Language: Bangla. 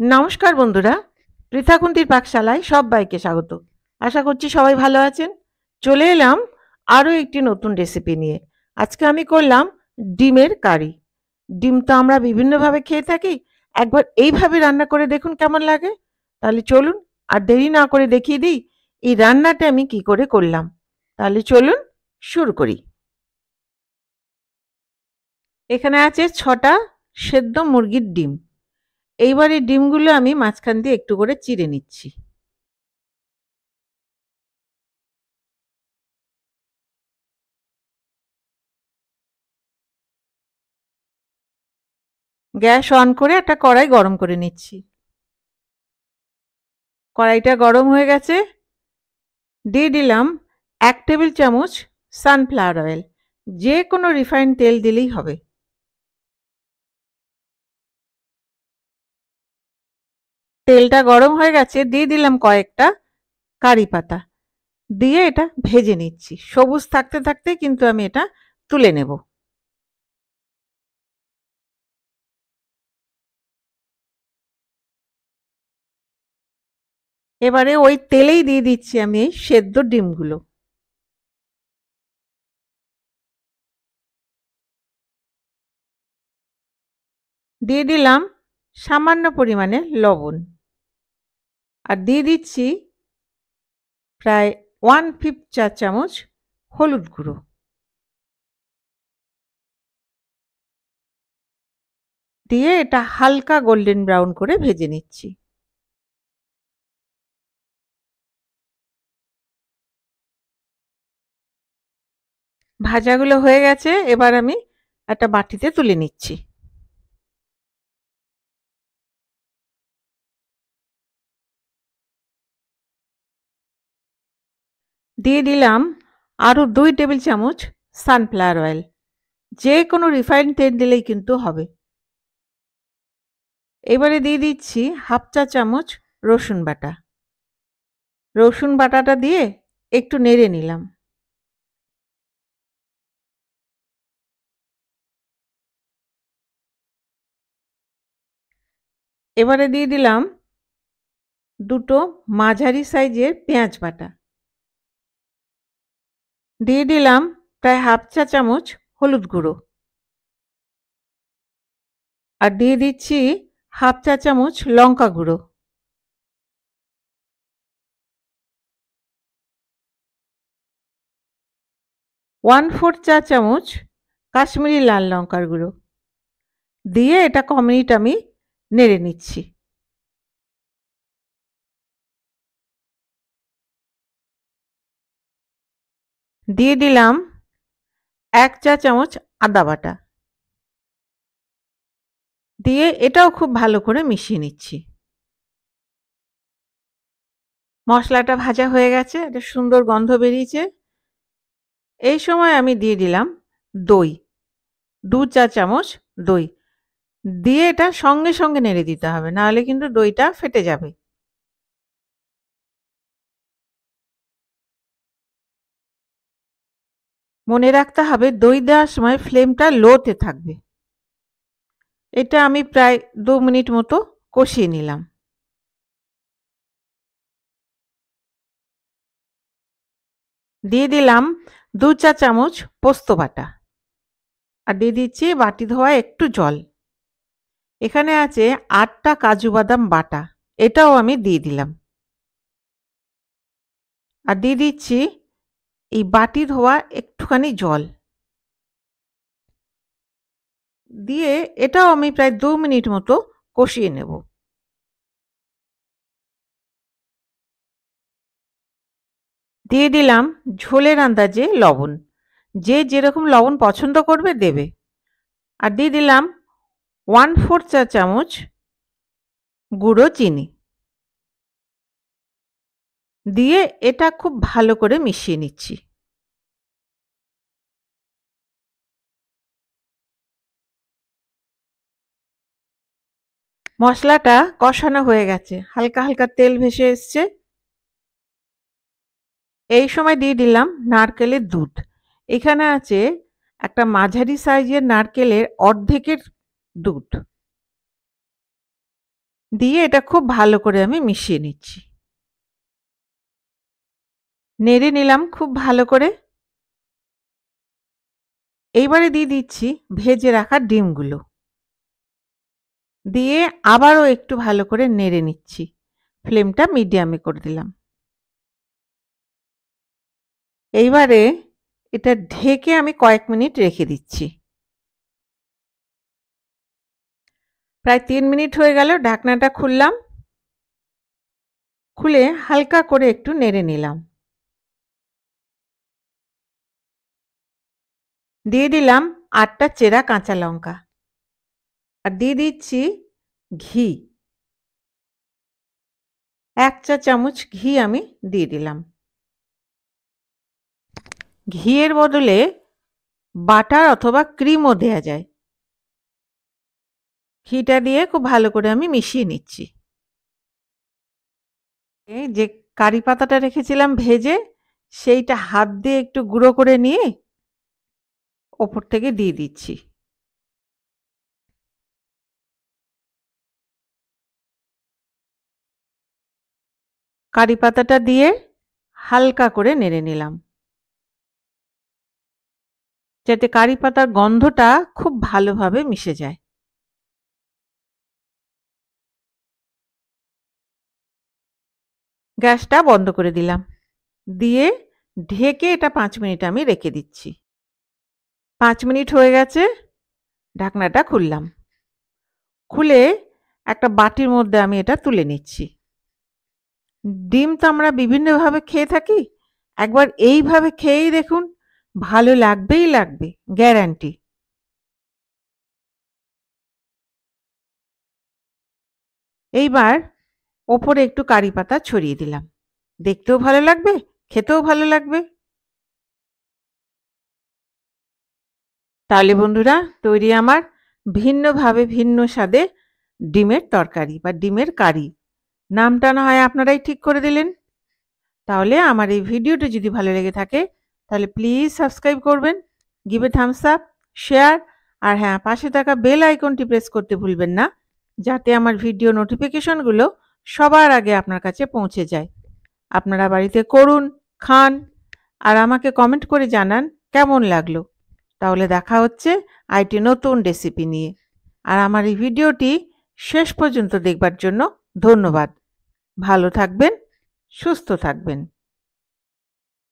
নমস্কার বন্ধুরা, পৃথাকুন্তির পাকশালায় সব্বাইকে স্বাগত। আশা করছি সবাই ভালো আছেন। চলে এলাম আরও একটি নতুন রেসিপি নিয়ে। আজকে আমি করলাম ডিমের কারি। ডিম তো আমরা বিভিন্নভাবে খেয়ে থাকি। একবার এইভাবে রান্না করে দেখুন কেমন লাগে। তাহলে চলুন আর দেরি না করে দেখিয়ে দিই এই রান্নাটা আমি কি করে করলাম। তাহলে চলুন শুরু করি। এখানে আছে ৬টা সেদ্ধ মুরগির ডিম। এইবার এই ডিমগুলো আমি মাঝখান দিয়ে একটু করে চিড়ে নিচ্ছি। গ্যাস অন করে একটা কড়াই গরম করে নিচ্ছি। কড়াইটা গরম হয়ে গেছে, দিয়ে দিলাম ১ টেবিল চামচ সানফ্লাওয়ার অয়েল। যে কোনো রিফাইন্ড তেল দিলেই হবে। তেলটা গরম হয়ে গেছে, দিয়ে দিলাম কয়েকটা কারি পাতা। দিয়ে এটা ভেজে নিচ্ছি। সবুজ থাকতে থাকতেই কিন্তু আমি এটা তুলে নেব। এবারে ওই তেলেই দিয়ে দিচ্ছি আমি এই সেদ্ধ ডিমগুলো। দিয়ে দিলাম সামান্য পরিমাণে লবণ। আর দিয়ে দিচ্ছি প্রায় 1/5 চা চামচ হলুদ গুঁড়ো। দিয়ে এটা হালকা গোল্ডেন ব্রাউন করে ভেজে নিচ্ছি। ভাজাগুলো হয়ে গেছে, এবার আমি একটা বাটিতে তুলে নিচ্ছি। দিয়ে দিলাম আরও ২ টেবিল চামচ সানফ্লাওয়ার অয়েল। যে কোনো রিফাইন্ড তেল দিলেই কিন্তু হবে। এবারে দিয়ে দিচ্ছি 1/2 চা চামচ রসুন বাটা। রসুন বাটাটা দিয়ে একটু নেড়ে নিলাম। এবারে দিয়ে দিলাম ২টো মাঝারি সাইজের পেঁয়াজ বাটা। দিয়ে দিলাম প্রায় 1/2 চা চামচ হলুদ গুঁড়ো। আর দিয়ে দিচ্ছি 1/2 চা চামচ লঙ্কা গুঁড়ো। 1/4 চা চামচ কাশ্মীরি লাল লঙ্কার গুঁড়ো। দিয়ে এটা ক মিনিট আমি নেড়ে নিচ্ছি। দিয়ে দিলাম ১ চা চামচ আদা বাটা। দিয়ে এটাও খুব ভালো করে মিশিয়ে নিচ্ছি। মশলাটা ভাজা হয়ে গেছে, একটা সুন্দর গন্ধ বেরিয়েছে। এই সময় আমি দিয়ে দিলাম দই, ২ চা চামচ দই। দিয়ে এটা সঙ্গে সঙ্গে নেড়ে দিতে হবে, নাহলে কিন্তু দইটা ফেটে যাবে। মনে রাখতে হবে দই দেওয়ার সময় ফ্লেমটা লোতে থাকবে। এটা আমি প্রায় ২ মিনিট মতো কষিয়ে নিলাম। দিয়ে দিলাম ২ চা চামচ পোস্ত বাটা। আর দিয়ে দিচ্ছি বাটি ধোয়া একটু জল। এখানে আছে ৮টা কাজু বাদাম বাটা, এটাও আমি দিয়ে দিলাম। আর দিয়ে দিচ্ছি এই বাটি ধোয়া একটুখানি জল। দিয়ে এটাও আমি প্রায় ২ মিনিট মতো কষিয়ে নেব। দিয়ে দিলাম ঝোলের আন্দাজে লবণ। যে যেরকম লবণ পছন্দ করবে দেবে। আর দিয়ে দিলাম 1/4 চা চামচ গুঁড়ো চিনি। দিয়ে এটা খুব ভালো করে মিশিয়ে নিচ্ছি। মশলাটা কষানো হয়ে গেছে, হালকা হালকা তেল ভেসে এসছে। এই সময় দিয়ে দিলাম নারকেলের দুধ। এখানে আছে একটা মাঝারি সাইজের নারকেলের অর্ধেকের দুধ। দিয়ে এটা খুব ভালো করে আমি মিশিয়ে নিচ্ছি। নেড়ে নিলাম খুব ভালো করে। এইবারে দিয়ে দিচ্ছি ভেজে রাখা ডিমগুলো। দিয়ে আবারও একটু ভালো করে নেড়ে নিচ্ছি। ফ্লেমটা মিডিয়ামে করে দিলাম। এইবারে এটা ঢেকে আমি কয়েক মিনিট রেখে দিচ্ছি। প্রায় ৩ মিনিট হয়ে গেল, ঢাকনাটা খুললাম। খুলে হালকা করে একটু নেড়ে নিলাম। দিয়ে দিলাম ৮টা চেরা কাঁচা লঙ্কা। আর দিয়ে দিচ্ছি ঘি। ১ চা চামচ ঘি আমি দিয়ে দিলাম। ঘিয়ের বদলে বাটার অথবা ক্রিমও দেয়া যায়। ঘিটা দিয়ে খুব ভালো করে আমি মিশিয়ে নিচ্ছি। এই যে কারি পাতাটা রেখেছিলাম ভেজে, সেইটা হাত দিয়ে একটু গুঁড়ো করে নিয়ে ওপর থেকে দিয়ে দিচ্ছি। কারি পাতাটা দিয়ে হালকা করে নেড়ে নিলাম, যাতে কারি পাতার গন্ধটা খুব ভালোভাবে মিশে যায়। গ্যাসটা বন্ধ করে দিলাম। দিয়ে ঢেকে এটা ৫ মিনিট আমি রেখে দিচ্ছি। ৫ মিনিট হয়ে গেছে, ঢাকনাটা খুললাম। খুলে একটা বাটির মধ্যে আমি এটা তুলে নিচ্ছি। ডিম তো আমরা বিভিন্নভাবে খেয়ে থাকি। একবার এইভাবে খেয়েই দেখুন, ভালো লাগবেই লাগবে, গ্যারান্টি। এইবার ওপরে একটু কারি পাতা ছড়িয়ে দিলাম। দেখতেও ভালো লাগবে, খেতেও ভালো লাগবে। তাহলে বন্ধুরা, তৈরি আমার ভিন্নভাবে ভিন্ন স্বাদে ডিমের তরকারি বা ডিমের কারি। নামটা না হয় আপনারাই ঠিক করে দিলেন। তাহলে আমার এই ভিডিওটি যদি ভালো লেগে থাকে তাহলে প্লিজ সাবস্ক্রাইব করবেন, give a thumbs up, share, আর হ্যাঁ, পাশে থাকা বেল আইকনটি প্রেস করতে ভুলবেন না, যাতে আমার ভিডিও নোটিফিকেশনগুলো সবার আগে আপনার কাছে পৌঁছে যায়। আপনারা বাড়িতে করুন, খান, আর আমাকে কমেন্ট করে জানান কেমন লাগলো। তাহলে দেখা হচ্ছে আরেকটি নতুন রেসিপি নিয়ে। আর আমার এই ভিডিওটি শেষ পর্যন্ত দেখবার জন্য ধন্যবাদ। ভালো থাকবেন, সুস্থ থাকবেন।